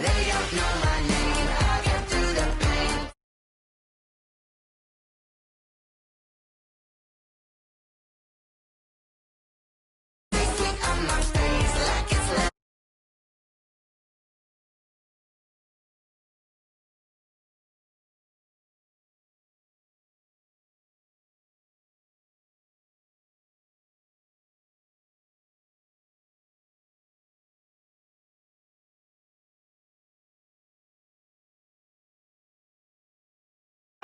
They don't know my name. I get through the pain. They spit on my face like it's love.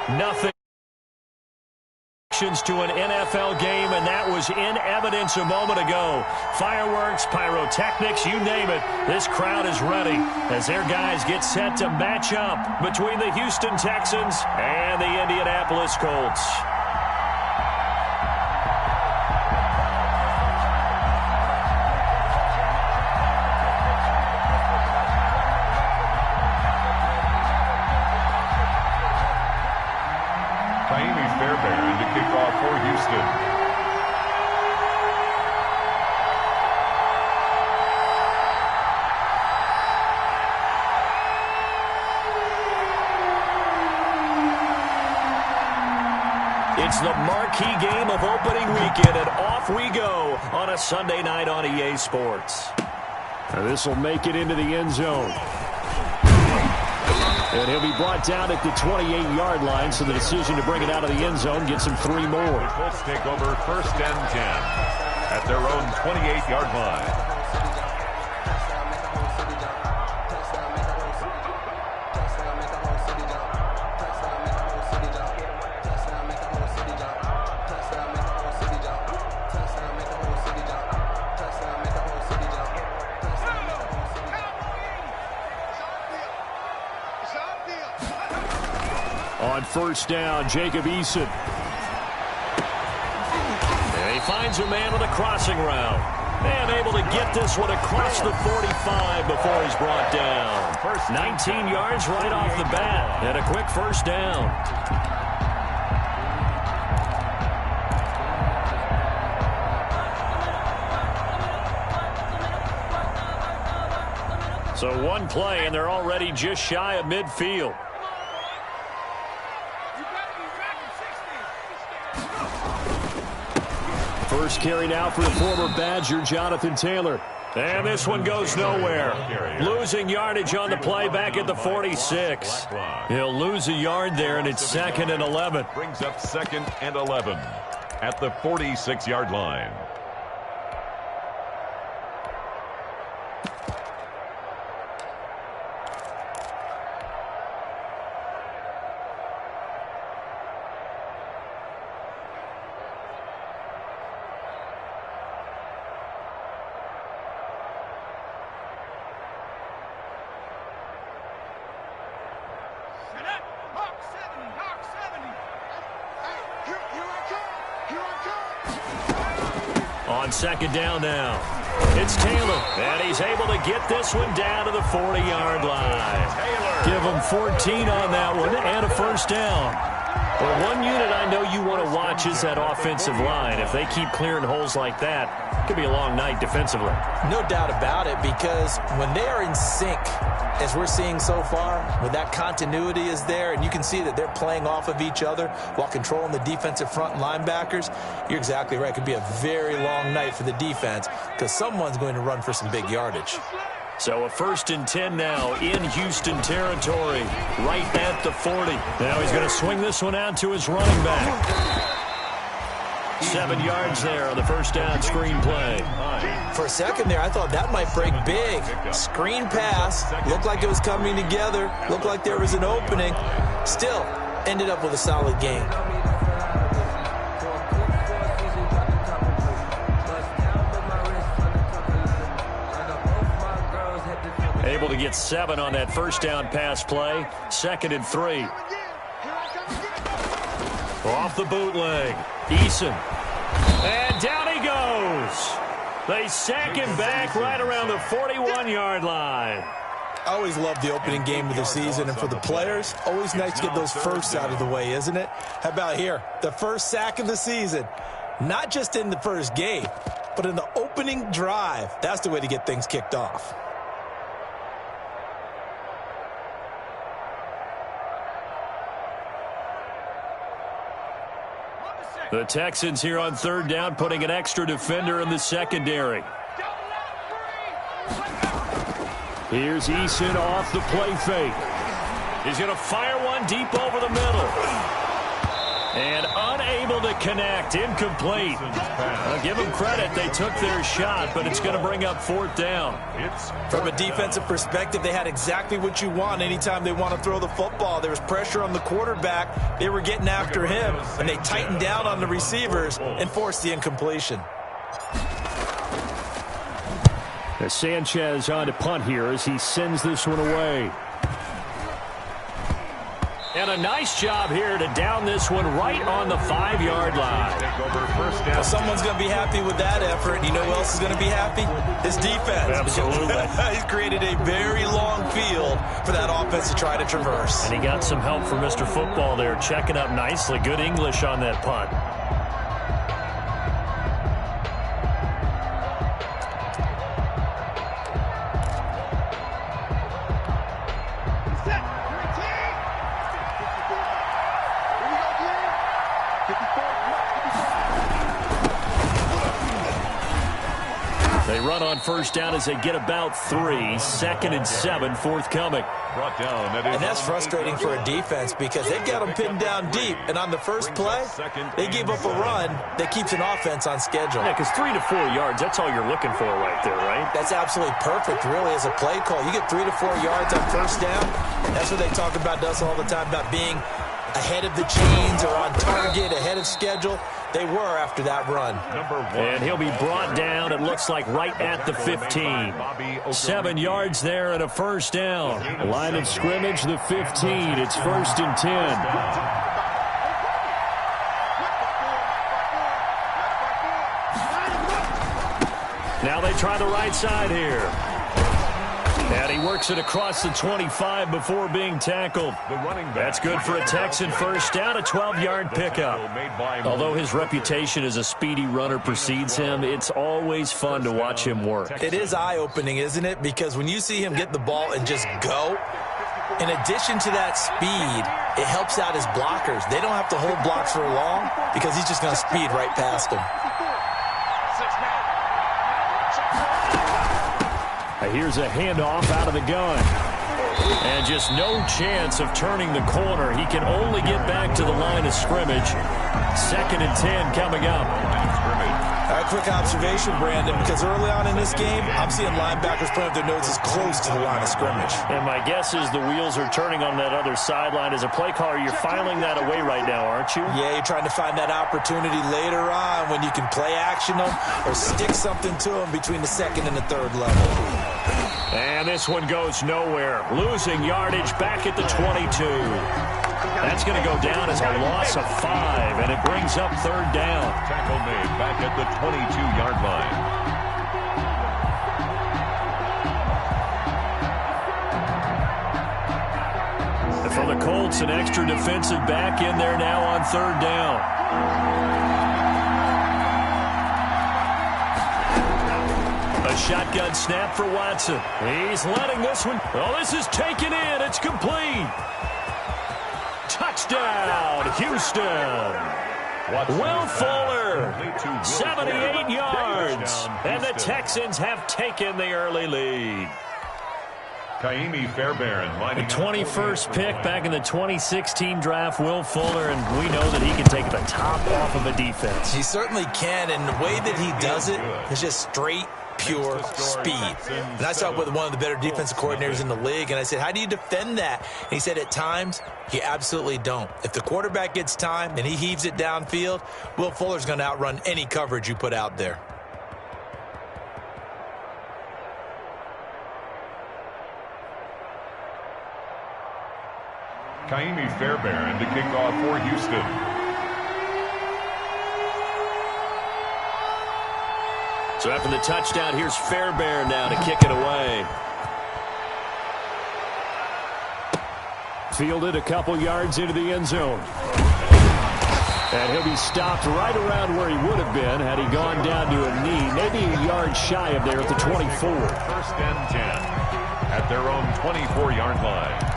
Nothing to an NFL game, and that was in evidence a moment ago. Fireworks, pyrotechnics, you name it. This crowd is ready as their guys get set to match up between the Houston Texans and the Indianapolis Colts. Fairbairn to kick off for Houston. It's the marquee game of opening weekend, and off we go on a Sunday night on EA Sports. This will make it into the end zone. And he'll be brought down at the 28-yard line, so the decision to bring it out of the end zone gets him 3 more. The Colts take over 1st and 10 at their own 28-yard line. On 1st down, Jacob Eason. And he finds a man on the crossing route. And able to get this one across the 45 before he's brought down. 19 yards right off the bat. And a quick 1st down. So one play, and they're already just shy of midfield. First carry now for the former Badger, Jonathan Taylor. And this one goes nowhere. Losing yardage on the play back at the 46. He'll lose a yard there, and it's 2nd and 11. Brings up 2nd and 11 at the 46-yard line. On 2nd down now, it's Taylor, and he's able to get this one down to the 40-yard line. Give him 14 on that one and a 1st down. Well, one unit I know you want to watch is that offensive line. If they keep clearing holes like that, it could be a long night defensively. No doubt about it, because when they are in sync, as we're seeing so far, when that continuity is there and you can see that they're playing off of each other while controlling the defensive front and linebackers, you're exactly right. It could be a very long night for the defense because someone's going to run for some big yardage. So a 1st and 10 now in Houston territory, right at the 40. Now he's going to swing this one out to his running back. 7 yards there on the 1st down screen play. For a second there, I thought that might break big. Screen pass, looked like it was coming together, looked like there was an opening. Still, ended up with a solid gain. Able to get 7 on that 1st down pass play. 2nd and 3. Off the bootleg. Eason. And down he goes. They sack him back right around the 41-yard line. I always love the opening game of the season, and for the players, always nice to get those firsts out of the way, isn't it? How about here? The first sack of the season. Not just in the first game, but in the opening drive. That's the way to get things kicked off. The Texans here on third down, putting an extra defender in the secondary. Here's Eason off the play fake. He's going to fire one deep over the middle. And unable to connect. Incomplete. I'll give them credit. They took their shot, but it's going to bring up fourth down. From a defensive perspective, they had exactly what you want anytime they want to throw the football. There was pressure on the quarterback. They were getting after him, and they tightened down on the receivers and forced the incompletion. As Sanchez on to punt here as he sends this one away. And a nice job here to down this one right on the 5-yard line. Well, someone's going to be happy with that effort. You know who else is going to be happy? His defense. Absolutely. He's created a very long field for that offense to try to traverse. And he got some help from Mr. Football there, checking up nicely. Good English on that punt. They run on first down as they get about 3. 2nd and 7, forthcoming. Brought down. And that's frustrating for a defense because they've got them pinned down deep. And on the first play, they gave up a run that keeps an offense on schedule. Yeah, because 3 to 4 yards, that's all you're looking for right there, right? That's absolutely perfect, really, as a play call. You get 3 to 4 yards on first down. That's what they talk about us all the time, about being ahead of the chains or on target, ahead of schedule. They were after that run. And he'll be brought down, it looks like, right at the 15. 7 yards there and a first down. Line of scrimmage, the 15. It's 1st and 10. Now they try the right side here. And he works it across the 25 before being tackled. That's good for a Texan first down, a 12-yard pickup. Although his reputation as a speedy runner precedes him, it's always fun to watch him work. It is eye-opening, isn't it? Because when you see him get the ball and just go, in addition to that speed, it helps out his blockers. They don't have to hold blocks for long because he's just going to speed right past them. Here's a handoff out of the gun. And just no chance of turning the corner. He can only get back to the line of scrimmage. 2nd and 10 coming up. All right, quick observation, Brandon, because early on in this game, I'm seeing linebackers putting up their noses close to the line of scrimmage. And my guess is the wheels are turning on that other sideline. As a play caller, you're filing that away right now, aren't you? Yeah, you're trying to find that opportunity later on when you can play action them or stick something to them between the 2nd and the 3rd level. And this one goes nowhere. Losing yardage back at the 22. That's going to go down as a loss of 5, and it brings up 3rd down. Tackle made back at the 22-yard line. And for the Colts, an extra defensive back in there now on 3rd down. A shotgun snap for Watson. He's letting this one. Oh, this is taken in. It's complete. Touchdown, Houston. Will Fuller, 78 yards. And the Texans have taken the early lead. Kaimi Fairbairn lining The 21st pick back in the 2016 draft, Will Fuller, and we know that he can take the top off of a defense. He certainly can, and the way that he does it is just straight, pure speed. And I talked with one of the better defensive coordinators in the league, and I said, how do you defend that? And he said, at times, you absolutely don't. If the quarterback gets time and he heaves it downfield, Will Fuller's going to outrun any coverage you put out there. Kaimi Fairbairn to kick off for Houston. So after the touchdown, here's Fairbairn now to kick it away. Fielded a couple yards into the end zone. And he'll be stopped right around where he would have been had he gone down to a knee, maybe a yard shy of there at the 24. 1st and 10 at their own 24-yard line.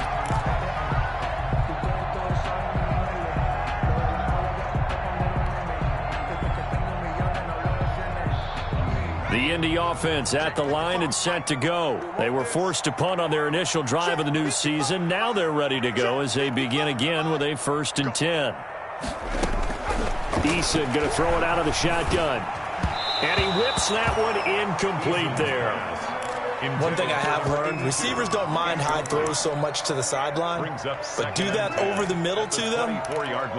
The Indy offense at the line and set to go. They were forced to punt on their initial drive of the new season. Now they're ready to go as they begin again with a 1st and 10. Eason going to throw it out of the shotgun. And he whips that one incomplete there. One thing I have learned, receivers don't mind high throws so much to the sideline, but do that over the middle to them,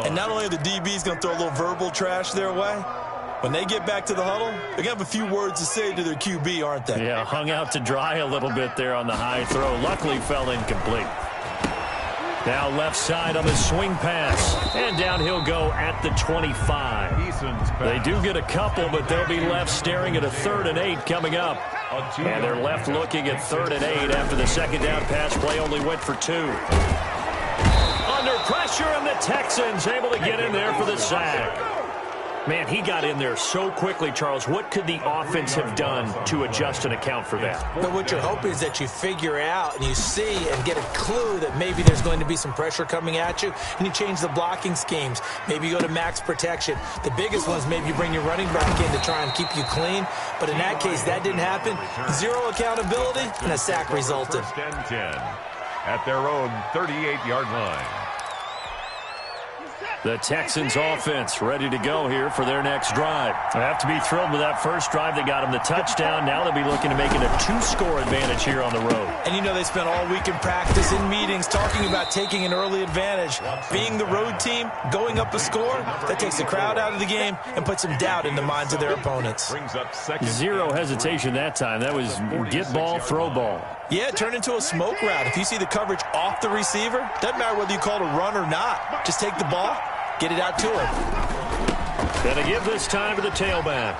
and not only are the DBs going to throw a little verbal trash their way, when they get back to the huddle, they're going to have a few words to say to their QB, aren't they? Yeah, hung out to dry a little bit there on the high throw. Luckily fell incomplete. Now left side on the swing pass. And down he'll go at the 25. They do get a couple, but they'll be left staring at a 3rd and 8 coming up. And they're left looking at 3rd and 8 after the second down pass play only went for 2. Under pressure, and the Texans able to get in there for the sack. Man, he got in there so quickly, Charles. What could the offense have done to adjust and account for that? But what you're hoping is that you figure out and you see and get a clue that maybe there's going to be some pressure coming at you, and you change the blocking schemes. Maybe you go to max protection. The biggest one is maybe you bring your running back in to try and keep you clean. But in that case, that didn't happen. 0 accountability, and a sack resulted. 1st and 10 at their own 38-yard line. The Texans offense ready to go here for their next drive. They have to be thrilled with that first drive. They got them the touchdown. Now they'll be looking to make it a 2-score advantage here on the road. And you know they spent all week in practice, in meetings, talking about taking an early advantage. Being the road team, going up a score, that takes the crowd out of the game and puts some doubt in the minds of their opponents. 0 hesitation that time. That was get ball, throw ball. Yeah, it turned into a smoke route. If you see the coverage off the receiver, doesn't matter whether you call it a run or not. Just take the ball, get it out to him. Gonna give this time to the tailback.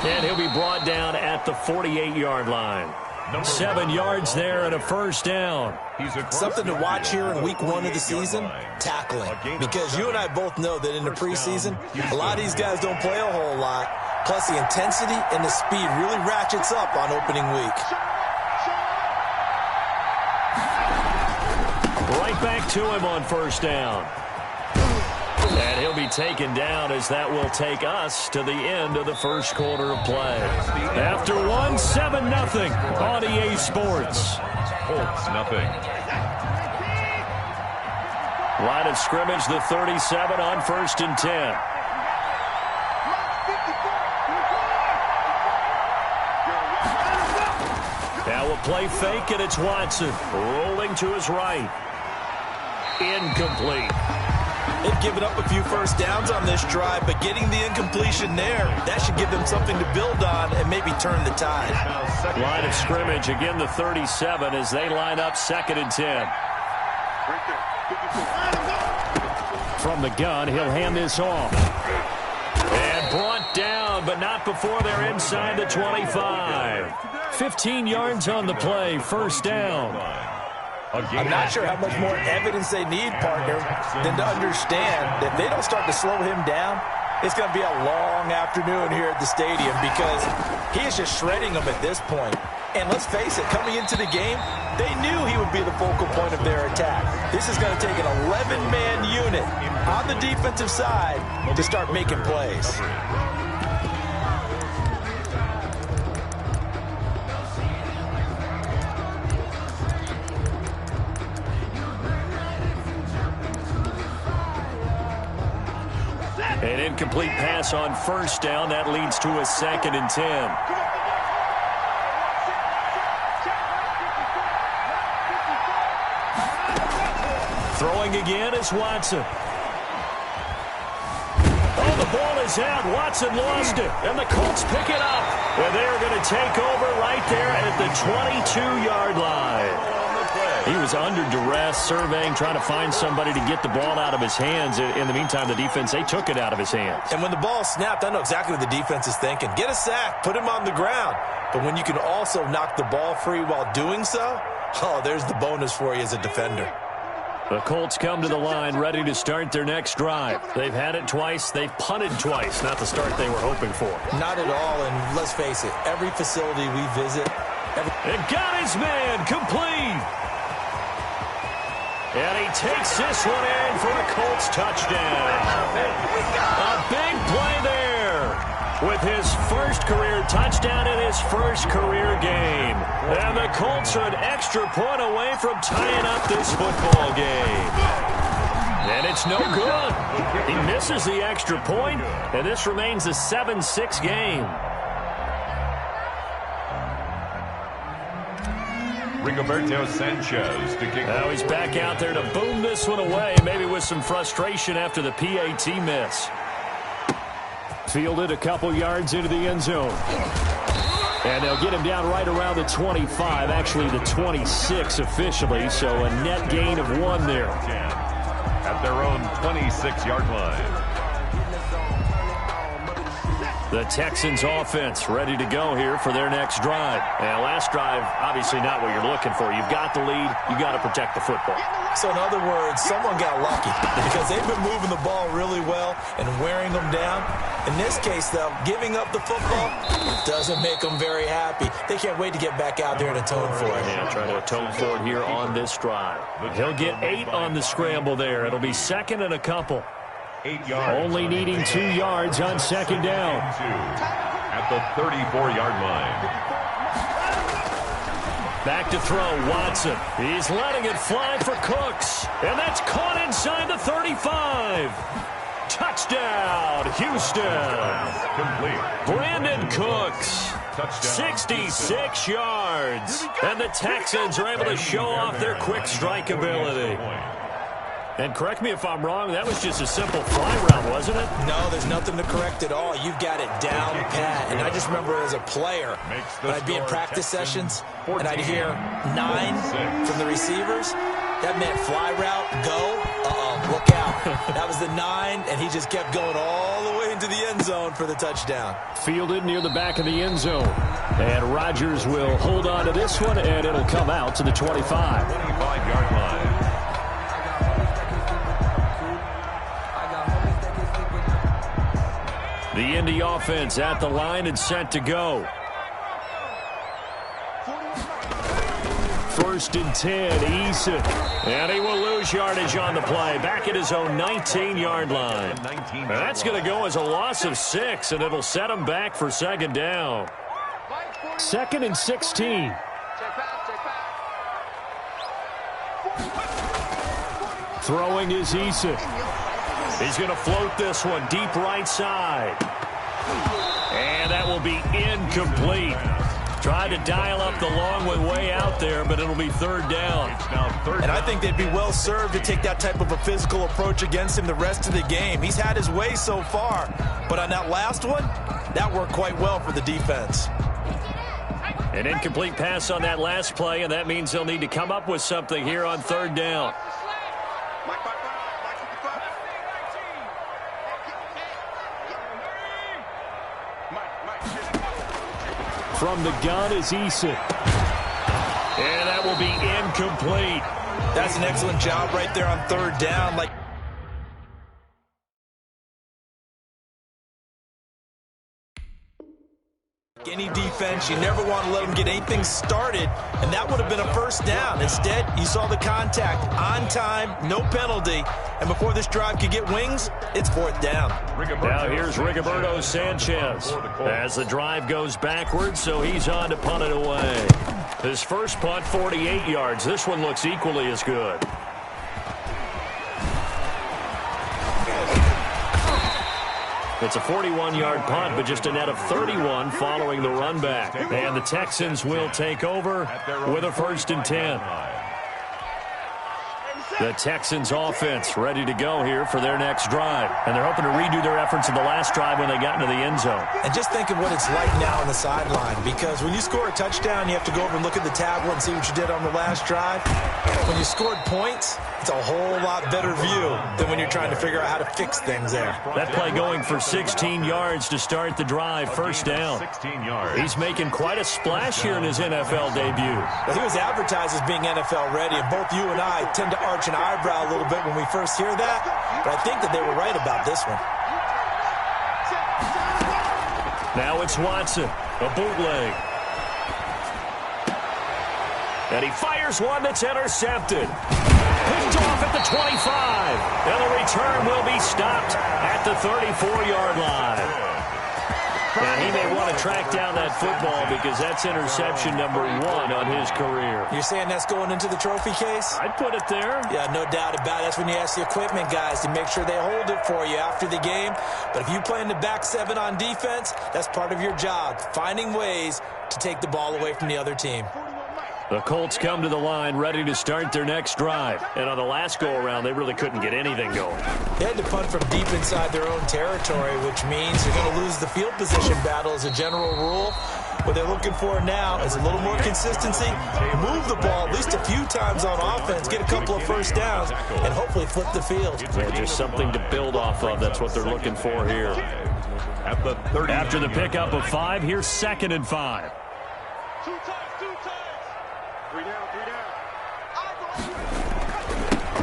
And he'll be brought down at the 48-yard line. 7 yards there and a 1st down. Something to watch here in week 1 of the season, tackling. Because you and I both know that in the preseason, a lot of these guys don't play a whole lot. Plus the intensity and the speed really ratchets up on opening week. Right back to him on 1st down. And he'll be taken down as that will take us to the end of the 1st quarter of play. After 1, 7-0 on EA Sports. Colts, nothing. Line of scrimmage, the 37 on 1st and 10. Now we'll play fake, and it's Watson rolling to his right. Incomplete. They've given up a few 1st downs on this drive, but getting the incompletion there, that should give them something to build on and maybe turn the tide. Line of scrimmage, again the 37 as they line up 2nd and 10. From the gun, he'll hand this off. And brought down, but not before they're inside the 25. 15 yards on the play, 1st down. I'm not sure how much more evidence they need, partner, than to understand that if they don't start to slow him down, it's going to be a long afternoon here at the stadium because he is just shredding them at this point. And let's face it, coming into the game, they knew he would be the focal point of their attack. This is going to take an 11-man unit on the defensive side to start making plays. An incomplete pass on 1st down. That leads to a 2nd and 10. Throwing again is Watson. Oh, the ball is out. Watson lost it. And the Colts pick it up. And they are going to take over right there at the 22-yard line. He was under duress, surveying, trying to find somebody to get the ball out of his hands. In the meantime, the defense, they took it out of his hands. And when the ball snapped, I know exactly what the defense is thinking. Get a sack, put him on the ground. But when you can also knock the ball free while doing so, oh, there's the bonus for you as a defender. The Colts come to the line ready to start their next drive. They've had it twice. They've punted twice. Not the start they were hoping for. Not at all, and let's face it, every facility we visit. And got his man complete. And he takes this one in for a Colts touchdown. A big play there. with his first career touchdown in his first career game. And the Colts are an extra point away from tying up this football game. And it's no good. He misses the extra point, and this remains a 7-6 game. Rigoberto Sanchez to kick. Now he's back out there to boom this one away, maybe with some frustration after the PAT miss. Fielded a couple yards into the end zone. And they'll get him down right around the 25, actually the 26 officially, so a net gain of 1 there. At their own 26-yard line. The Texans offense ready to go here for their next drive. And last drive, obviously not what you're looking for. You've got the lead. You've got to protect the football. So in other words, someone got lucky because they've been moving the ball really well and wearing them down. In this case, though, giving up the football doesn't make them very happy. They can't wait to get back out there and atone for it. Yeah, try to atone for it here on this drive. He'll get 8 on the scramble there. It'll be second and a couple. 8 yards. Only needing 2 yards on second down. At the 34-yard line. Back to throw, Watson. He's letting it fly for Cooks. And that's caught inside the 35. Touchdown, Houston. Complete. Brandon Cooks. 66 yards. And the Texans are able to show off their quick strike ability. And correct me if I'm wrong, that was just a simple fly route, wasn't it? No, there's nothing to correct at all. You've got it down pat. And I just remember as a player, when I'd be in practice sessions, and I'd hear 9 from the receivers, that meant fly route, go, look out. That was the 9, and he just kept going all the way into the end zone for the touchdown. Fielded near the back of the end zone. And Rodgers will hold on to this one, and it'll come out to the 25. 25-yard line. The Indy offense at the line and set to go. 1st and 10, Eason. And he will lose yardage on the play. Back at his own 19-yard line. And that's going to go as a loss of 6, and it'll set him back for second down. 2nd and 16. Throwing is Eason. He's going to float this one deep right side. And that will be incomplete. Tried to dial up the long one way out there, but it'll be 3rd down. And I think they'd be well served to take that type of a physical approach against him the rest of the game. He's had his way so far, but on that last one, that worked quite well for the defense. An incomplete pass on that last play, and that means they'll need to come up with something here on 3rd down. From the gun is Eason. And that will be incomplete. That's an excellent job right there on 3rd down. Like any defense, you never want to let them get anything started, and that would have been a 1st down. Instead, you saw the contact on time, no penalty, and before this drive could get wings, it's 4th down. Now here's Rigoberto Sanchez as the drive goes backwards, so he's on to punt it away. His first punt, 48 yards. This one looks equally as good. It's a 41-yard punt, but just a net of 31 following the run back. And the Texans will take over with a 1st and 10. The Texans offense ready to go here for their next drive. And they're hoping to redo their efforts in the last drive when they got into the end zone. And just think of what it's like now on the sideline, because when you score a touchdown, you have to go over and look at the tablet and see what you did on the last drive. When you scored points, it's a whole lot better view than when you're trying to figure out how to fix things there. That play going for 16 yards to start the drive, 1st down. 16 yards. He's making quite a splash here in his NFL debut. Well, he was advertised as being NFL ready, and both you and I tend to arch an eyebrow a little bit when we first hear that, but I think that they were right about this one. Now it's Watson, a bootleg. And he fires one that's intercepted. Picked off at the 25. And the return will be stopped at the 34-yard line. And he may want to track down that football because that's interception number 1 on his career. You're saying that's going into the trophy case? I'd put it there. Yeah, no doubt about it. That's when you ask the equipment guys to make sure they hold it for you after the game. But if you play in the back 7 on defense, that's part of your job, finding ways to take the ball away from the other team. The Colts come to the line ready to start their next drive. And on the last go-around, they really couldn't get anything going. They had to punt from deep inside their own territory, which means you're going to lose the field position battle as a general rule. What they're looking for now is a little more consistency, move the ball at least a few times on offense, get a couple of first downs, and hopefully flip the field. Yeah, just something to build off of. That's what they're looking for here. After the pickup of 5, here's 2nd and 5.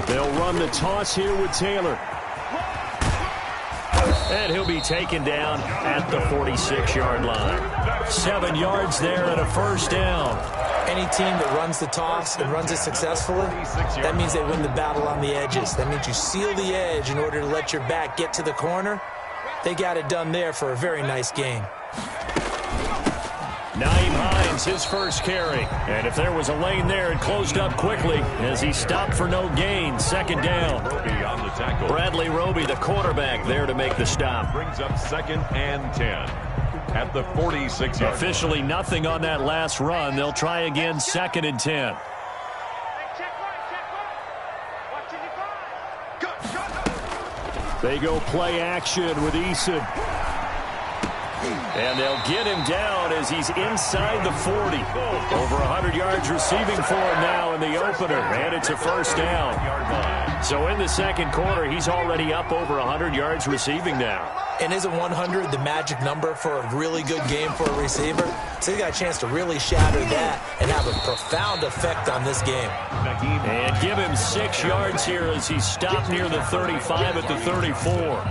They'll run the toss here with Taylor. And he'll be taken down at the 46-yard line. 7 yards there and a first down. Any team that runs the toss and runs it successfully, that means they win the battle on the edges. That means you seal the edge in order to let your back get to the corner. They got it done there for a very nice gain. Nyheim Hines, his first carry. And if there was a lane there, it closed up quickly as he stopped for no gain. 2nd down. Bradley Roby, the quarterback, there to make the stop. Brings up 2nd and 10 at the 46-yard. Officially nothing on that last run. They'll try again, 2nd and 10. They go play action with Eason. And they'll get him down as he's inside the 40. Over 100 yards receiving for him now in the opener. And it's a first down. So in the second quarter, he's already up over 100 yards receiving now. And isn't 100 the magic number for a really good game for a receiver? So he got a chance to really shatter that and have a profound effect on this game. And give him 6 yards here as he stopped near the 35 at the 34.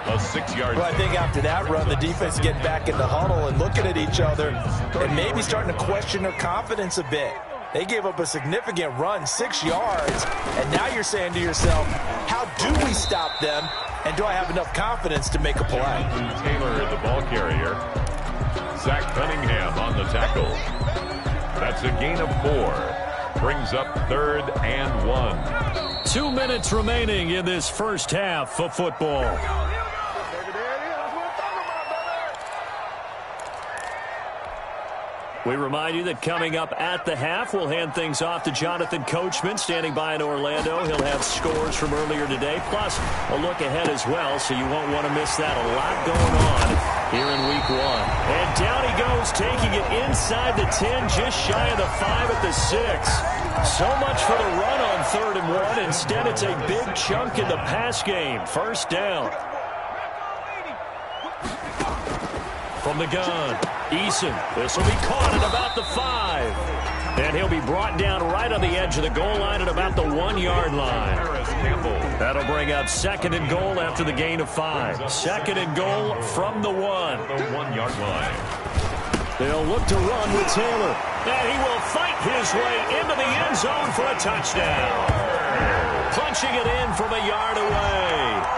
A 6-yard. Well, I think after that run, the defense is getting back in the huddle and looking at each other and maybe starting to question their confidence a bit. They gave up a significant run, 6 yards, and now you're saying to yourself, how do we stop them, and do I have enough confidence to make a play? Taylor, the ball carrier. Zach Cunningham on the tackle. That's a gain of 4. Brings up 3rd and 1. 2 minutes remaining in this first half of football. We remind you that coming up at the half, we'll hand things off to Jonathan Coachman, standing by in Orlando. He'll have scores from earlier today, plus a look ahead as well, so you won't want to miss that. A lot going on here in Week 1. And down he goes, taking it inside the 10, just shy of the 5 at the 6. So much for the run on 3rd and 1. Instead, it's a big chunk in the pass game. First down. From the gun, Eason. This will be caught at about the 5. And he'll be brought down right on the edge of the goal line at about the 1-yard line. That'll bring up 2nd and goal after the gain of 5. 2nd and goal from the 1. The 1-yard line. They'll look to run with Taylor. And he will fight his way into the end zone for a touchdown. Punching it in from a yard away.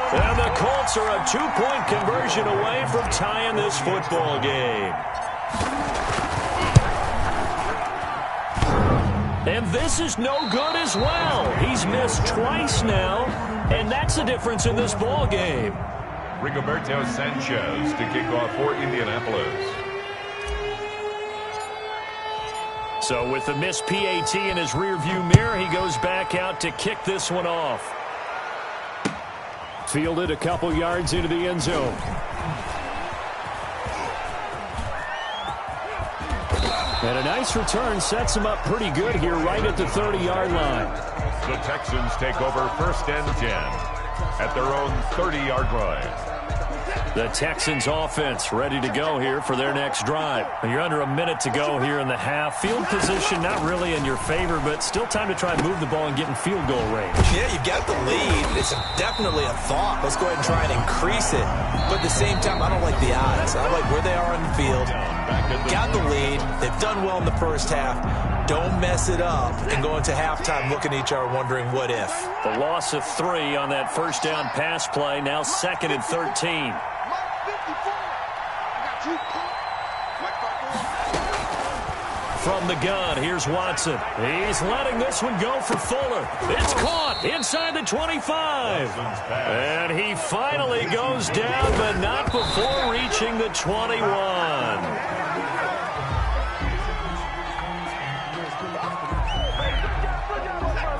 And the Colts are a 2-point conversion away from tying this football game. And this is no good as well. He's missed twice now, and that's the difference in this ball game. Rigoberto Sanchez to kick off for Indianapolis. So with the missed PAT in his rearview mirror, he goes back out to kick this one off. Fielded a couple yards into the end zone. And a nice return sets him up pretty good here right at the 30-yard line. The Texans take over 1st and 10 at their own 30-yard line. The Texans offense ready to go here for their next drive. You're under a minute to go here in the half. Field position not really in your favor, but still time to try and move the ball and get in field goal range. Yeah, you got the lead. It's definitely a thought. Let's go ahead and try and increase it. But at the same time, I don't like the odds. I like where they are on the field. Got the lead. They've done well in the first half. Don't mess it up and go into halftime looking at each other wondering what if. The loss of 3 on that first down pass play. Now 2nd and 13. from the gun. Here's Watson. He's letting this one go for Fuller. It's caught inside the 25. And he finally goes down, but not before reaching the 21.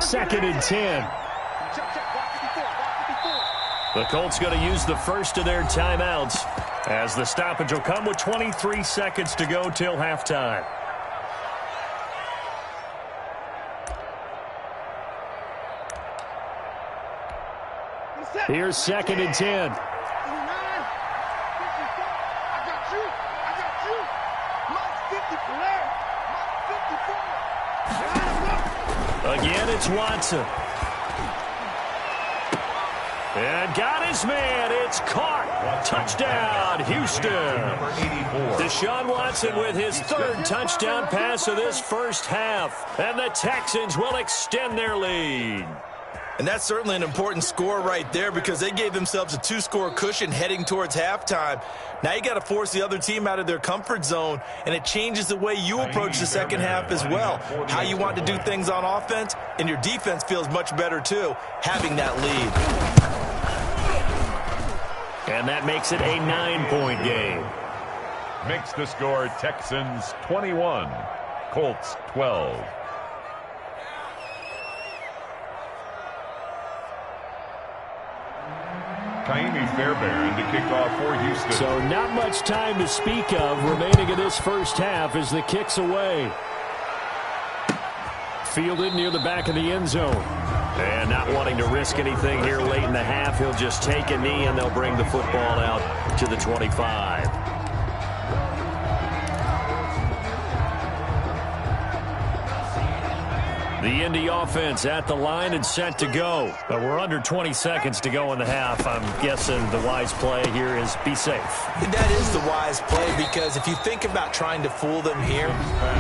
Second and 10. The Colts going to use the first of their timeouts as the stoppage will come with 23 seconds to go till halftime. Here's second and 10. Again, it's Watson. And got his man. It's caught. Touchdown, Houston. Deshaun Watson with his third touchdown pass of this first half. And the Texans will extend their lead. And that's certainly an important score right there because they gave themselves a 2-score cushion heading towards halftime. Now you got to force the other team out of their comfort zone, and it changes the way you approach the second half as well. How you want to do things on offense, and your defense feels much better too, having that lead. And that makes it a 9-point game. Makes the score Texans 21, Colts 12. Kaimi Fairbairn to kick off for Houston. So not much time to speak of remaining in this first half as the kick's away. Fielded near the back of the end zone. And not wanting to risk anything here late in the half, he'll just take a knee and they'll bring the football out to the 25. The Indy offense at the line and set to go. But we're under 20 seconds to go in the half. I'm guessing the wise play here is be safe. That is the wise play because if you think about trying to fool them here,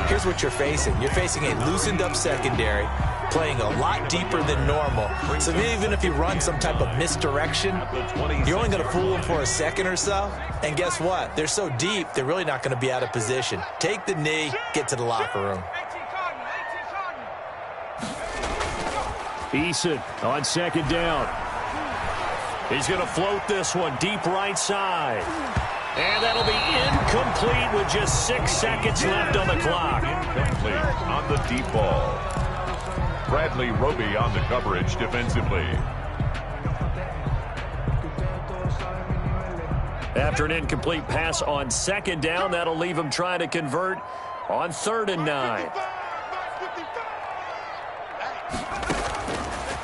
here's what you're facing. You're facing a loosened up secondary, playing a lot deeper than normal. So even if you run some type of misdirection, you're only going to fool them for a second or so. And guess what? They're so deep, they're really not going to be out of position. Take the knee, get to the locker room. Eason on second down. He's going to float this one deep right side. And that'll be incomplete with just 6 seconds left on the clock. Incomplete on the deep ball. Bradley Roby on the coverage defensively. After an incomplete pass on second down, that'll leave him trying to convert on 3rd and 9.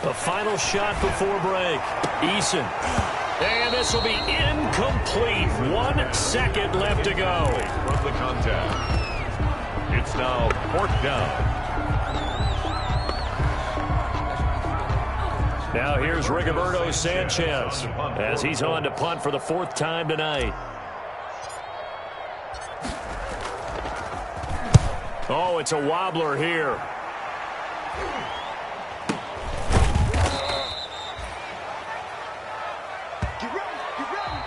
The final shot before break. Eason. And this will be incomplete. 1 second left to go. From the contact. It's now 4th down. Now here's Rigoberto Sanchez as he's on to punt for the 4th time tonight. Oh, it's a wobbler here.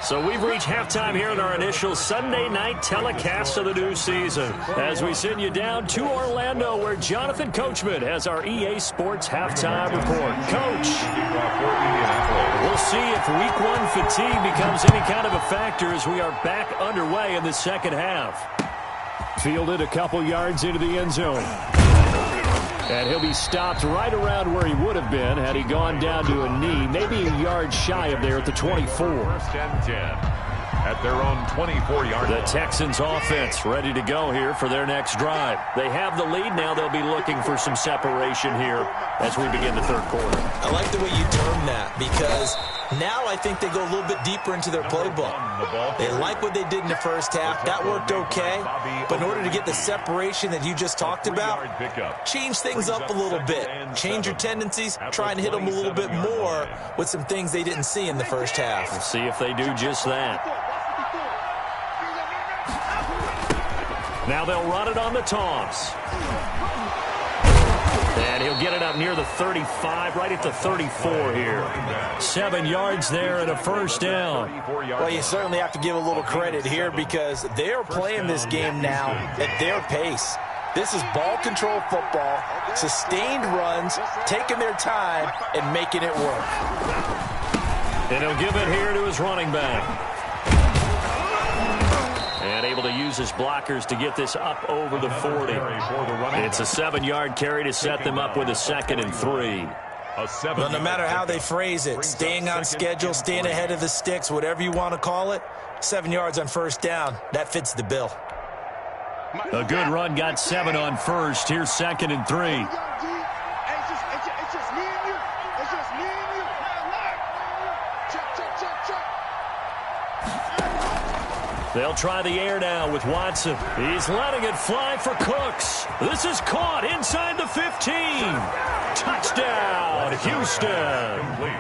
So we've reached halftime here in our initial Sunday night telecast of the new season as we send you down to Orlando where Jonathan Coachman has our EA Sports halftime report. Coach, we'll see if week 1 fatigue becomes any kind of a factor as we are back underway in the second half. Fielded a couple yards into the end zone. And he'll be stopped right around where he would have been had he gone down to a knee, maybe a yard shy of there at the 24. 1st and 10 at their own 24-yard line. The Texans offense ready to go here for their next drive. They have the lead now. They'll be looking for some separation here as we begin the 3rd quarter. I like the way you term that because now I think they go a little bit deeper into their playbook. They like what they did in the first half. That worked okay. But in order to get the separation that you just talked about, change things up a little bit. Change your tendencies. Try and hit them a little bit more with some things they didn't see in the first half. We'll see if they do just that. Now they'll run it on the toss. And he'll get it up near the 35, right at the 34 here. 7 yards there and a 1st down. Well, you certainly have to give a little credit here because they're playing this game now at their pace. This is ball control football, sustained runs, taking their time, and making it work. And he'll give it here to his running back. And able to use his blockers to get this up over the 40. It's a 7-yard carry to set them up with a 2nd and 3. Well, no matter how they phrase it, staying on schedule, staying ahead of the sticks, whatever you want to call it, 7 yards on first down, that fits the bill. A good run got 7 on first. Here's 2nd and 3. They'll try the air now with Watson. He's letting it fly for Cooks. This is caught inside the 15. Touchdown, Houston.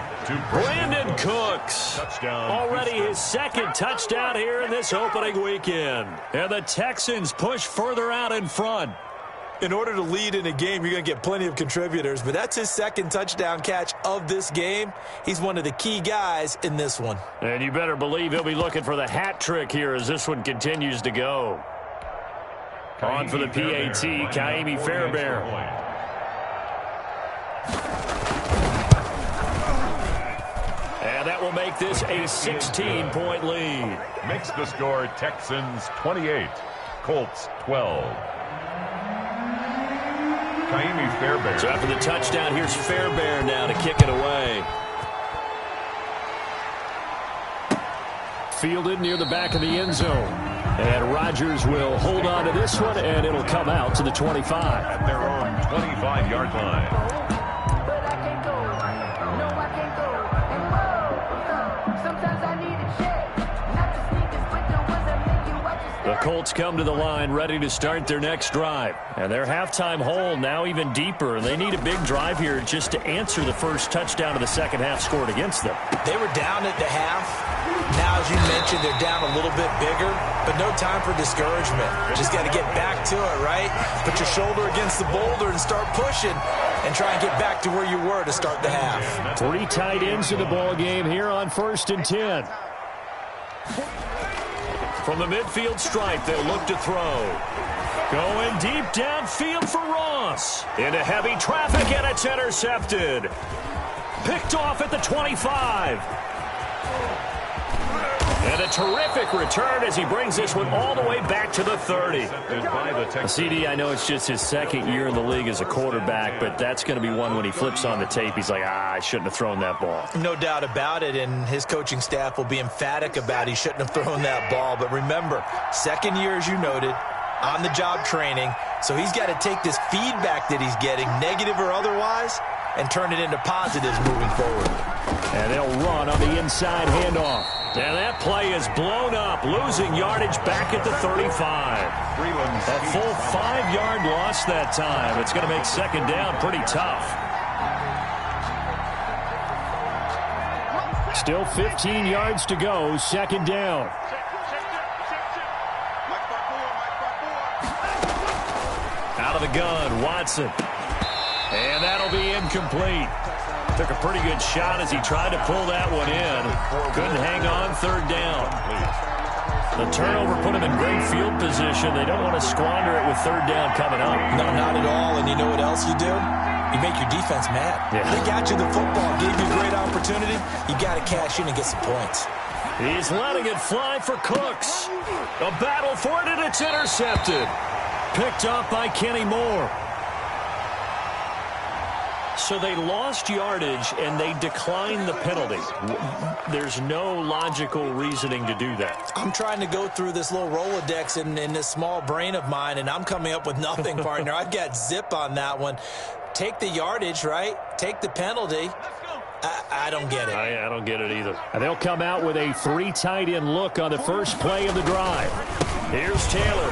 Brandon Cooks. Already his 2nd touchdown here in this opening weekend. And the Texans push further out in front. In order to lead in a game, you're going to get plenty of contributors, but that's his 2nd touchdown catch of this game. He's one of the key guys in this one. And you better believe he'll be looking for the hat trick here as this one continues to go. On for the PAT, Kaimi Fairbairn. And that will make this a 16-point lead. Makes the score Texans 28, Colts 12. Kaimi Fairbairn. So after the touchdown, here's Fairbairn now to kick it away. Fielded near the back of the end zone. And Rodgers will hold on to this one, and it'll come out to the 25. At their own 25-yard line. The Colts come to the line ready to start their next drive. And their halftime hole now even deeper. They need a big drive here just to answer the first touchdown of the second half scored against them. They were down at the half. Now, as you mentioned, they're down a little bit bigger, but no time for discouragement. Just got to get back to it, right? Put your shoulder against the boulder and start pushing and try and get back to where you were to start the half. 3 tight ends in the ball game here on 1st and 10. From the midfield stripe, they'll look to throw. Going deep downfield for Ross. Into heavy traffic, and it's intercepted. Picked off at the 25. And a terrific return as he brings this one all the way back to the 30. CD, I know it's just his 2nd year in the league as a quarterback, but that's going to be one when he flips on the tape. He's like, I shouldn't have thrown that ball. No doubt about it, and his coaching staff will be emphatic about he shouldn't have thrown that ball. But remember, 2nd year, as you noted, on-the-job training, so he's got to take this feedback that he's getting, negative or otherwise, and turn it into positives moving forward. And they'll run on the inside handoff. And that play is blown up, losing yardage back at the 35. A full 5-yard loss that time. It's going to make 2nd down pretty tough. Still 15 yards to go, 2nd down. Out of the gun, Watson. And that'll be incomplete. Took a pretty good shot as he tried to pull that one in. Couldn't hang on 3rd down. The turnover put him in great field position. They don't want to squander it with 3rd down coming up. No, not at all. And you know what else you do? You make your defense mad. Yeah. They got you the football, gave you a great opportunity. You got to cash in and get some points. He's letting it fly for Cooks. A battle for it, and it's intercepted. Picked up by Kenny Moore. So they lost yardage, and they declined the penalty. There's no logical reasoning to do that. I'm trying to go through this little Rolodex in this small brain of mine, and I'm coming up with nothing, partner. I've got zip on that one. Take the yardage, right? Take the penalty. I don't get it. I don't get it either. And they'll come out with a 3 tight end look on the first play of the drive. Here's Taylor.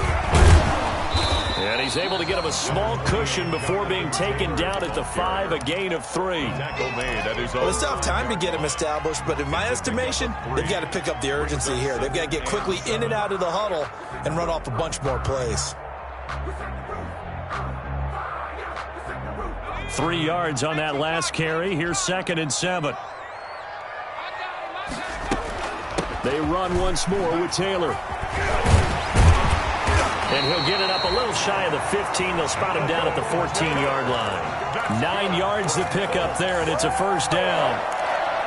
And he's able to get him a small cushion before being taken down at the 5, a gain of 3. Well, it's tough time to get him established, but in my estimation, they've got to pick up the urgency here. They've got to get quickly in and out of the huddle and run off a bunch more plays. 3 yards on that last carry. Here's 2nd and 7. They run once more with Taylor. And he'll get it up a little shy of the 15. They'll spot him down at the 14-yard line. 9 yards to pick up there, and it's a first down.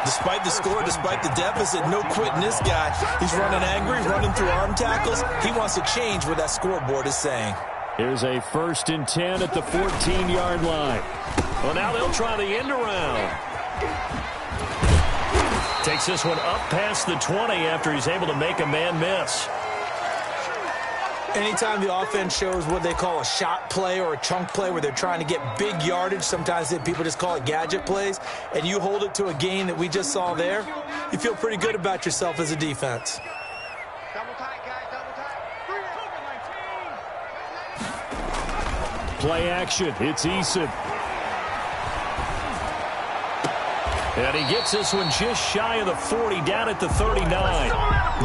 Despite the score, despite the deficit, no quitting this guy. He's running angry, running through arm tackles. He wants to change what that scoreboard is saying. Here's a 1st and 10 at the 14-yard line. Well, now they'll try the end around. Takes this one up past the 20 after he's able to make a man miss. Anytime the offense shows what they call a shot play or a chunk play where they're trying to get big yardage, sometimes people just call it gadget plays, and you hold it to a gain that we just saw there, you feel pretty good about yourself as a defense. Double tight, guys, double tight. Play action. It's Eason. And he gets this one just shy of the 40, down at the 39.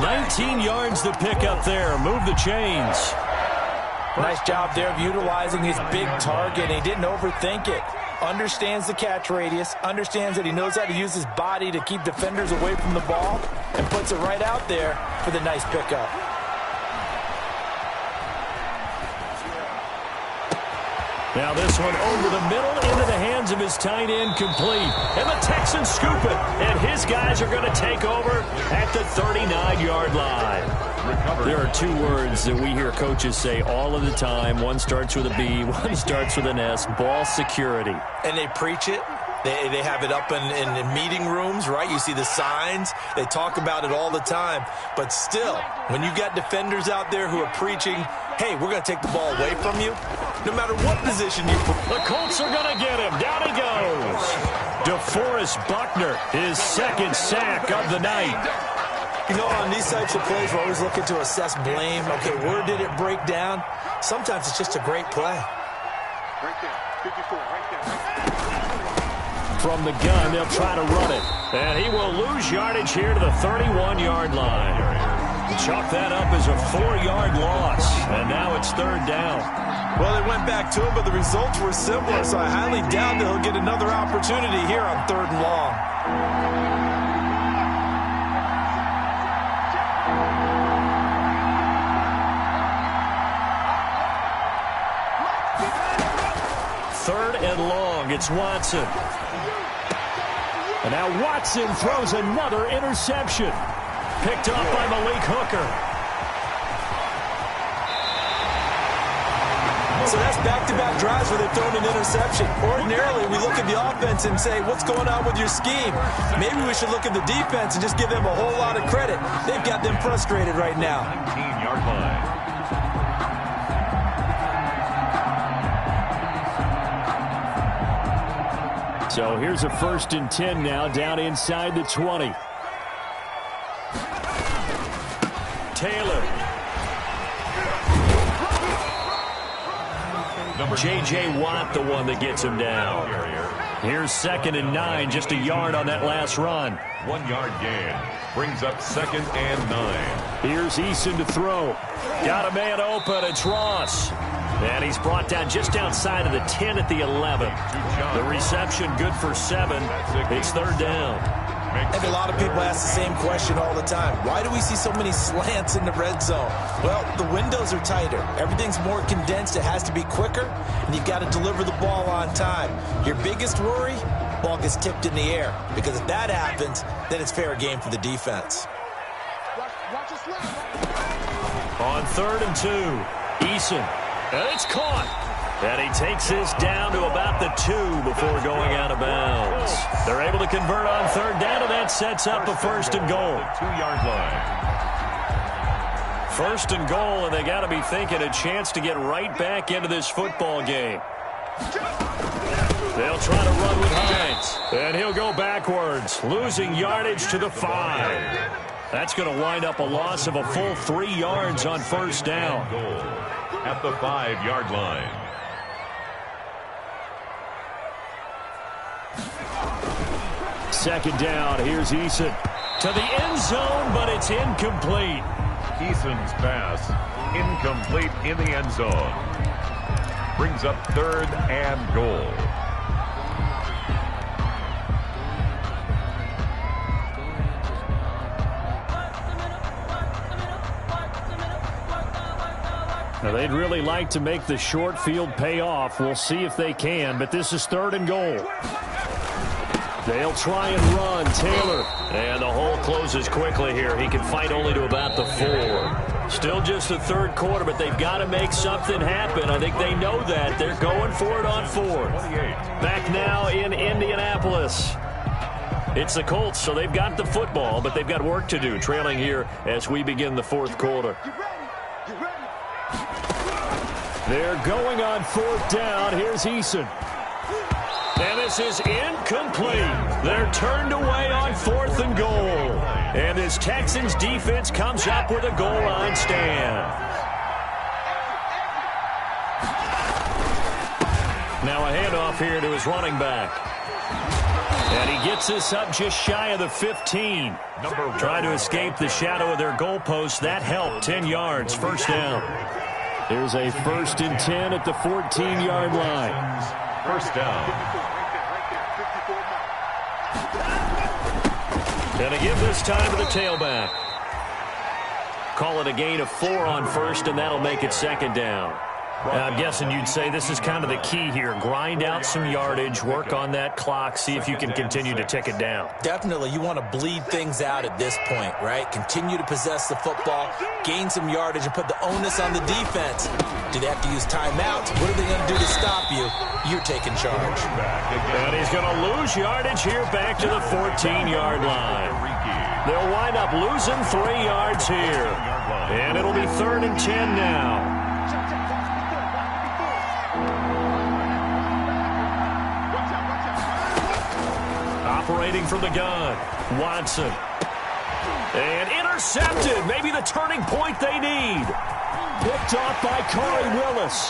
19 yards to pick up there. Move the chains. Nice job there of utilizing his big target. He didn't overthink it. Understands the catch radius. Understands that he knows how to use his body to keep defenders away from the ball. And puts it right out there for the nice pickup. Now this one over the middle into the hands of his tight end, complete. And the Texans scoop it. And his guys are going to take over at the 39-yard line. There are 2 words that we hear coaches say all of the time. One starts with a B, one starts with an S, ball security. And they preach it. They have it up in meeting rooms, right? You see the signs. They talk about it all the time. But still, when you got defenders out there who are preaching, hey, we're going to take the ball away from you, no matter what position you put. The Colts are going to get him. Down he goes. DeForest Buckner, his 2nd sack of the night. You know, on these types of plays, we're always looking to assess blame. Okay, where did it break down? Sometimes it's just a great play. Right there, 54, right there. From the gun, they'll try to run it. And he will lose yardage here to the 31-yard line. Chalk that up as a 4-yard loss. And now it's 3rd down. Well, they went back to him, but the results were similar, so I highly doubt that he'll get another opportunity here on 3rd and long. Third and long. It's Watson. And now Watson throws another interception. Picked up by Malik Hooker. So that's back-to-back drives where they've thrown an interception. Ordinarily, we look at the offense and say, what's going on with your scheme? Maybe we should look at the defense and just give them a whole lot of credit. They've got them frustrated right now. 19-yard line. So here's a 1st and 10 now, down inside the 20. Taylor. J.J. Watt, the one that gets him down. Here's 2nd and 9, just a yard on that last run. 1-yard gain. Brings up 2nd and 9. Here's Eason to throw. Got a man open. It's Ross. And he's brought down just outside of the 10 at the 11. The reception good for 7. It's 3rd down. I think a lot of people ask the same question all the time. Why do we see so many slants in the red zone? Well, the windows are tighter. Everything's more condensed. It has to be quicker, and you've got to deliver the ball on time. Your biggest worry, ball gets tipped in the air. Because if that happens, then it's fair game for the defense. Watch your slap. On 3rd and 2, Eason. And it's caught. And he takes this down to about the 2 before going out of bounds. They're able to convert on 3rd down, and that sets up a 1st and goal. 2-yard line. 1st and goal, and they got to be thinking a chance to get right back into this football game. They'll try to run with Hines. And he'll go backwards, losing yardage to the 5. That's going to wind up a loss of a full 3 yards on 1st down. Goal at the 5-yard line. Second down, here's Eason. To the end zone, but it's incomplete. Eason's pass incomplete in the end zone. Brings up 3rd and goal. Now, they'd really like to make the short field pay off. We'll see if they can, but this is 3rd and goal. They'll try and run. Taylor. And the hole closes quickly here. He can fight only to about the 4. Still just the 3rd quarter, but they've got to make something happen. I think they know that. They're going for it on 4th. Back now in Indianapolis. It's the Colts, so they've got the football, but they've got work to do, trailing here as we begin the 4th quarter. They're going on 4th down. Here's Eason. And this is incomplete. They're turned away on 4th and goal. And this Texans defense comes up with a goal line stand. Now a handoff here to his running back. And he gets this up just shy of the 15. Trying to escape the shadow of their goalpost. That helped. 10 yards, 1st down. Here's a 1st and 10 at the 14-yard line. 1st down. Gonna give this time to the tailback. Call it a gain of 4 on 1st, and that'll make it 2nd down. I'm guessing you'd say this is kind of the key here. Grind out some yardage, work on that clock, see if you can continue to tick it down. Definitely, you want to bleed things out at this point, right? Continue to possess the football, gain some yardage, and put the onus on the defense. Do they have to use timeouts? What are they going to do to stop you? You're taking charge. And he's going to lose yardage here back to the 14-yard line. They'll wind up losing 3 yards here. And it'll be 3rd and 10 now. Operating from the gun, Watson. And intercepted. Maybe the turning point they need. Picked off by Corey Willis.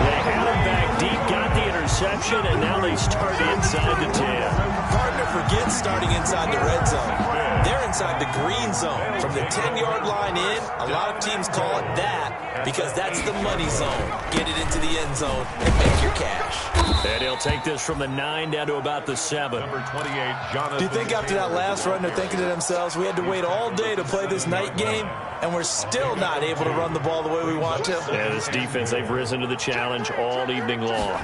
They had him back deep, got the interception, and now they start inside the 10. Hard to forget starting inside the red zone. They're inside the green zone. From the 10-yard line in, a lot of teams call it that because that's the money zone. Get it into the end zone and make your cash. And he'll take this from the 9 down to about the 7. Number 28, Jonathan. Do you think after that last run they're thinking to themselves, we had to wait all day to play this night game, and we're still not able to run the ball the way we want to? Yeah, this defense, they've risen to the challenge all evening long.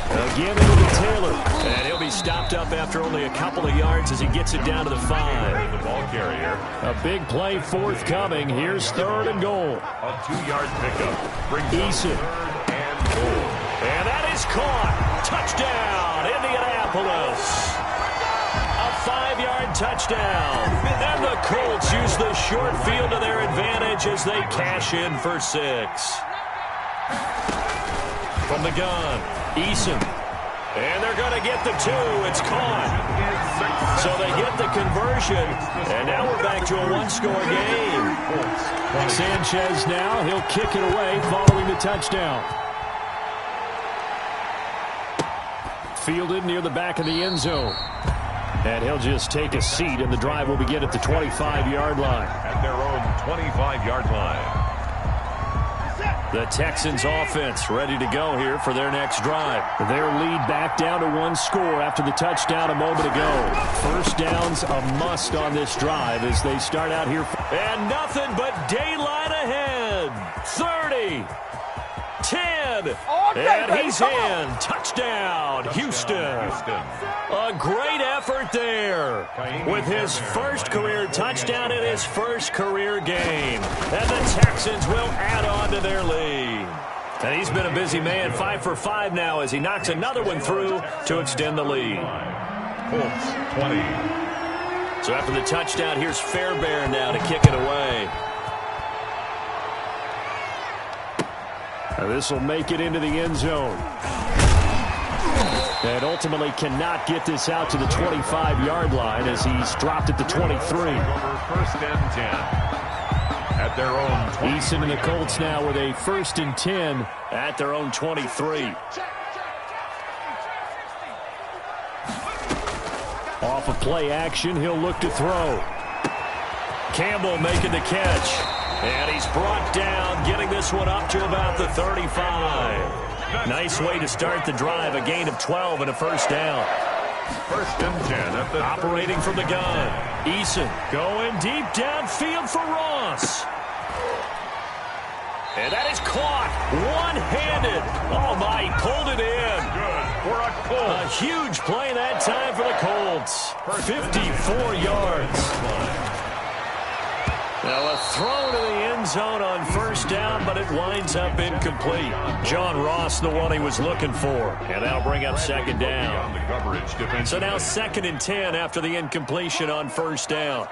Again into the Taylor. And he'll be stopped up after only a couple of yards as he gets it down to the 5. The ball carrier. A big play forthcoming. Here's 3rd and goal. A 2-yard pickup. Brings Eason. 3rd and goal. And that is caught. Touchdown, Indianapolis. A 5-yard touchdown. And the Colts use the short field to their advantage as they cash in for 6. From the gun, Eason. And they're going to get the 2. It's caught. So they get the conversion. And now we're back to a 1-score game. Sanchez now, he'll kick it away following the touchdown. Fielded near the back of the end zone. And he'll just take a seat, and the drive will begin at the 25-yard line. At their own 25-yard line. The Texans offense ready to go here for their next drive. Their lead back down to 1 score after the touchdown a moment ago. 1st down's a must on this drive as they start out here. And nothing but daylight ahead. 30. 10. And he's in. Touchdown, Houston. A great effort there with his first career touchdown in his first career game. And the Texans will add on to their lead. And he's been a busy man, 5 for 5 now as he knocks another one through to extend the lead. Colts 20. So after the touchdown, here's Fairbairn now to kick it away. This will make it into the end zone. And ultimately cannot get this out to the 25-yard line as he's dropped at the 23. 1st and 10. At their own 20. Eason and the Colts now with a 1st and 10 at their own 23. Off of play action, he'll look to throw. Campbell making the catch. And he's brought down, getting this one up to about the 35. Nice way to start the drive, a gain of 12 and a 1st down. 1st and 10 at the operating from the gun. Eason going deep downfield for Ross. And that is caught one-handed. Oh, my, he pulled it in. Good for a Colt. A huge play that time for the Colts. 54 yards. Now a throw to the end zone on first down, but it winds up incomplete. John Ross, the one he was looking for. And that'll bring up second down. So now 2nd and 10 after the incompletion on first down.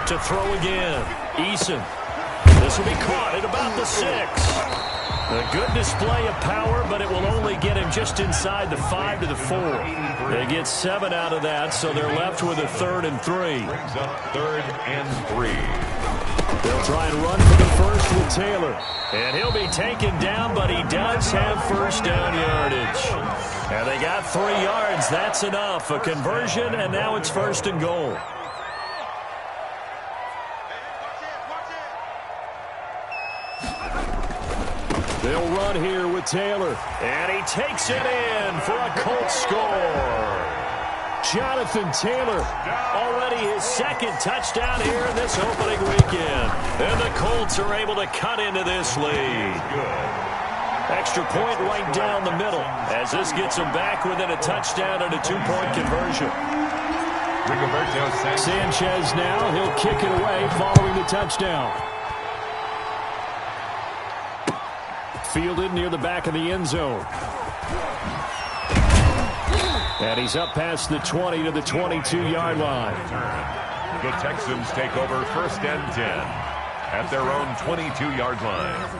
To throw again. Eason. This will be caught at about the 6. A good display of power, but it will only get him just inside the 5 to the 4. They get 7 out of that, so they're left with a 3rd and 3. Brings up 3rd and 3. They'll try and run for the first with Taylor. And he'll be taken down, but he does have first down yardage. And they got 3 yards. That's enough. A conversion, and now it's 1st and goal. They'll run here with Taylor. And he takes it in for a Colts score. Jonathan Taylor, already his 2nd touchdown here in this opening weekend. And the Colts are able to cut into this lead. Extra point right down the middle as this gets them back within a touchdown and a 2-point conversion. Sanchez now, he'll kick it away following the touchdown. Fielded near the back of the end zone. And he's up past the 20 to the 22-yard line. The Texans take over 1st and 10 at their own 22-yard line.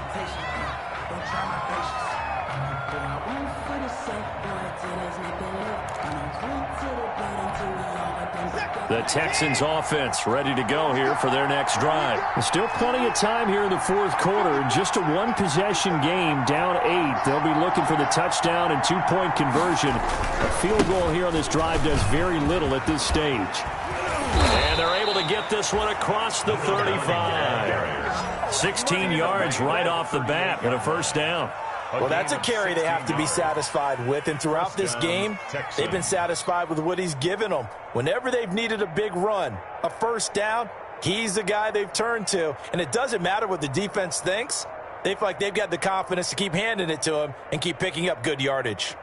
The Texans offense ready to go here for their next drive. There's still plenty of time here in the 4th quarter. Just a 1-possession game, down 8. They'll be looking for the touchdown and 2-point conversion. A field goal here on this drive does very little at this stage. And they're able to get this one across the 35. 16 yards right off the bat and a first down. Well, that's a carry they have to be satisfied with, and throughout this game, they've been satisfied with what he's given them. Whenever they've needed a big run, a first down, he's the guy they've turned to, and it doesn't matter what the defense thinks. They feel like they've got the confidence to keep handing it to him and keep picking up good yardage.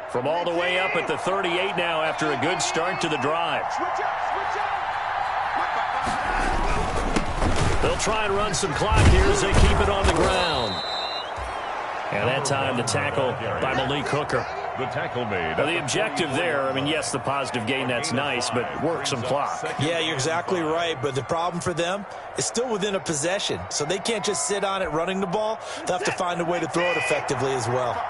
From all the way up at the 38 now after a good start to the drive. They'll try and run some clock here as they keep it on the ground. And that time the tackle by Malik Hooker. The tackle made. Now the objective there, I mean, yes, the positive gain, that's nice, but work some clock. Yeah, you're exactly right, but the problem for them is still within a possession, so they can't just sit on it running the ball. They'll have to find a way to throw it effectively as well.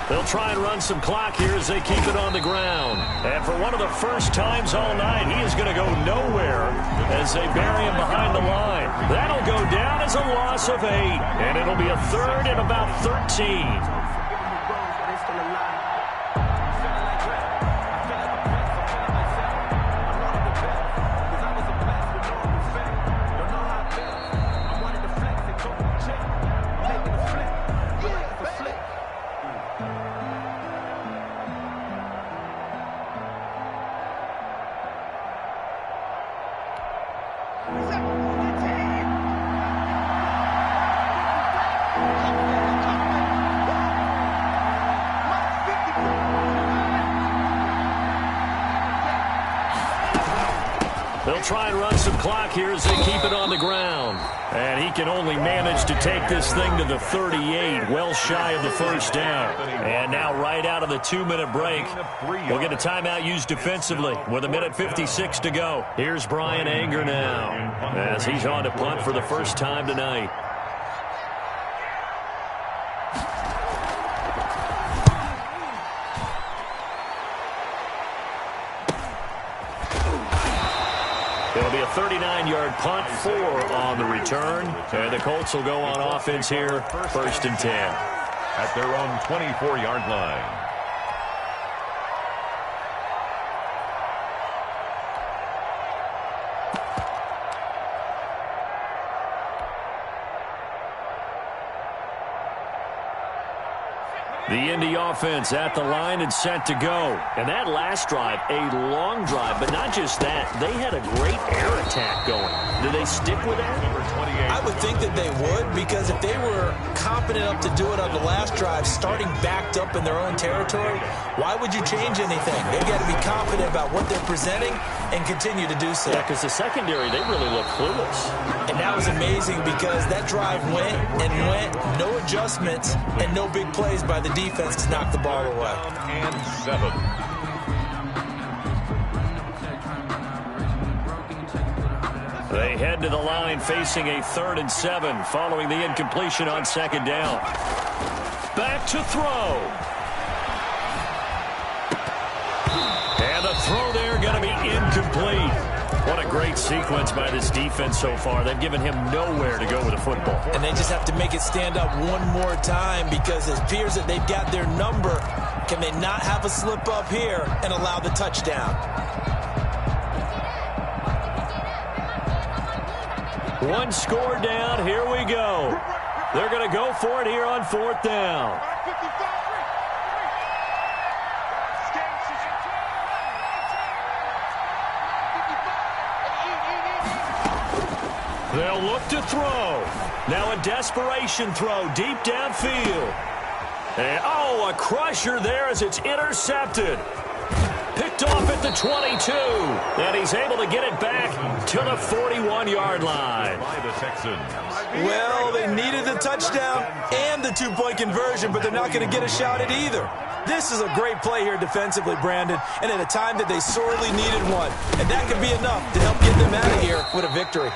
They'll try and run some clock here as they keep it on the ground. And for one of the first times all night, he is going to go nowhere as they bury him behind the line. That'll go down as a loss of 8, and it'll be a 3rd and about 13. They'll try and run some clock here as they keep it on the ground. And he can only manage to take this thing to the 38, well shy of the first down. And now right out of the 2-minute break, we'll get a timeout used defensively with 1:56 to go. Here's Brian Anger now as he's on to punt for the first time tonight. It'll be a 39-yard punt, 4 on the return. And the Colts will go on offense here, 1st and 10. At their own 24-yard line. The Indy offense at the line and set to go. And that last drive, a long drive, but not just that. They had a great air attack going. Do they stick with that? Number 28. I would think that they would, because if they were confident enough to do it on the last drive, starting backed up in their own territory, why would you change anything? They've got to be confident about what they're presenting and continue to do so. Yeah, because the secondary, they really look clueless. And that was amazing because that drive went and went, no adjustments, and no big plays by the defense to knock the ball away. And 7. They head to the line facing a 3rd and 7 following the incompletion on 2nd down. Back to throw. And the throw there going to be incomplete. What a great sequence by this defense so far. They've given him nowhere to go with the football. And they just have to make it stand up one more time, because it appears that they've got their number. Can they not have a slip up here and allow the touchdown? One score down. Here we go. They're going to go for it here on 4th down. They'll look to throw. Now a desperation throw deep downfield. And, oh, a crusher there as it's intercepted. Picked off at the 22. And he's able to get it back to the 41-yard line. By the Texans. Well, they needed the touchdown and the 2-point conversion, but they're not going to get a shot at either. This is a great play here defensively, Brandon, and at a time that they sorely needed one. And that could be enough to help get them out of here with a victory.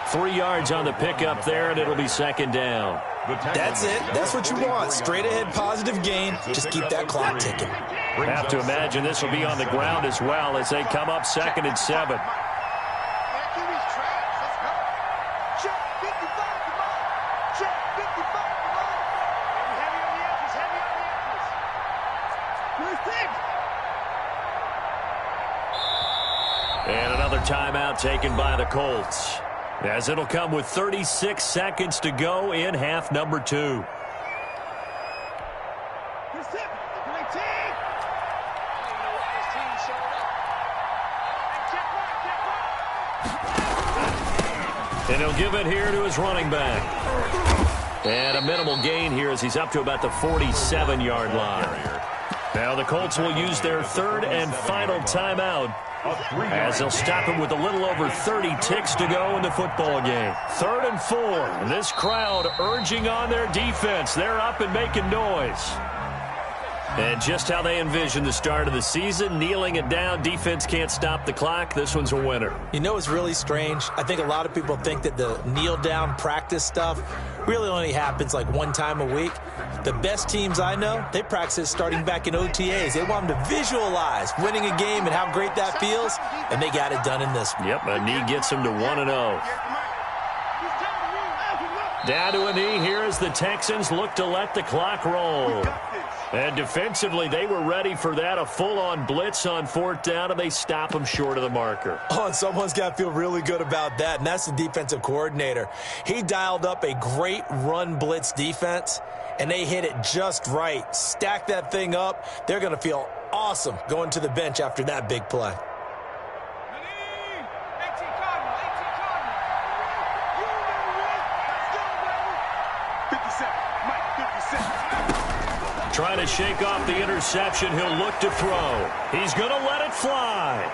3 yards on the pickup there, and it'll be 2nd down. That's it. That's what you want. Straight ahead positive gain. Just keep that clock ticking. Have to imagine this will be on the ground as well as they come up 2nd and 7. And another timeout taken by the Colts, as it'll come with 36 seconds to go in half number 2. And he'll give it here to his running back. And a minimal gain here as he's up to about the 47-yard line. Now the Colts will use their 3rd and final timeout, as they'll stop him with a little over 30 ticks to go in the football game. 3rd and 4. And this crowd urging on their defense. They're up and making noise. And just how they envision the start of the season, kneeling it down, defense can't stop the clock. This one's a winner. You know, it's really strange. I think a lot of people think that the kneel-down practice stuff really only happens like one time a week. The best teams I know, they practice starting back in OTAs. They want them to visualize winning a game and how great that feels, and they got it done in this one. Yep, a knee gets them to 1-0. Down to a knee here as the Texans look to let the clock roll. And defensively, they were ready for that, a full-on blitz on 4th down, and they stop them short of the marker. Oh, and someone's got to feel really good about that, and that's the defensive coordinator. He dialed up a great run blitz defense, and they hit it just right. Stack that thing up. They're going to feel awesome going to the bench after that big play. Trying to shake off the interception. He'll look to throw. He's going to let it fly.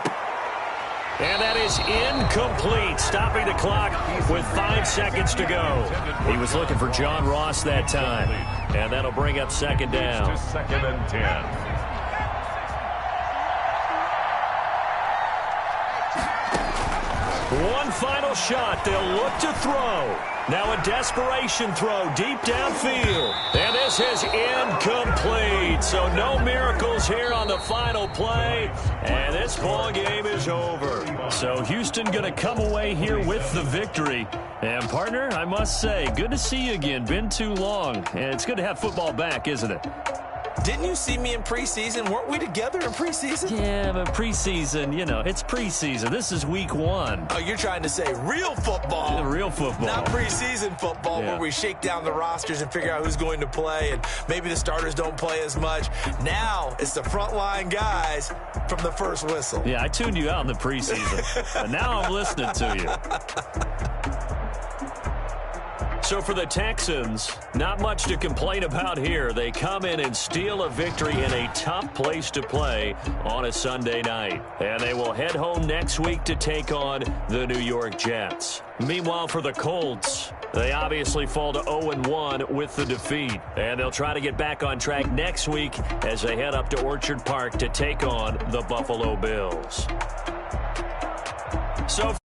And that is incomplete, stopping the clock with 5 seconds to go. He was looking for John Ross that time. And that'll bring up 2nd down. 2nd and 10. One final shot. They'll look to throw. Now a desperation throw deep downfield. And this is incomplete. So no miracles here on the final play. And this ball game is over. So Houston going to come away here with the victory. And partner, I must say, good to see you again. Been too long. And it's good to have football back, isn't it? Didn't you see me in preseason? Weren't we together in preseason? Yeah, but preseason, you know, it's preseason. This is week 1. Oh, you're trying to say real football. Real football. Not preseason football where we shake down the rosters and figure out who's going to play, and maybe the starters don't play as much. Now it's the frontline guys from the first whistle. Yeah, I tuned you out in the preseason, but now I'm listening to you. So for the Texans, not much to complain about here. They come in and steal a victory in a tough place to play on a Sunday night. And they will head home next week to take on the New York Jets. Meanwhile, for the Colts, they obviously fall to 0-1 with the defeat. And they'll try to get back on track next week as they head up to Orchard Park to take on the Buffalo Bills. So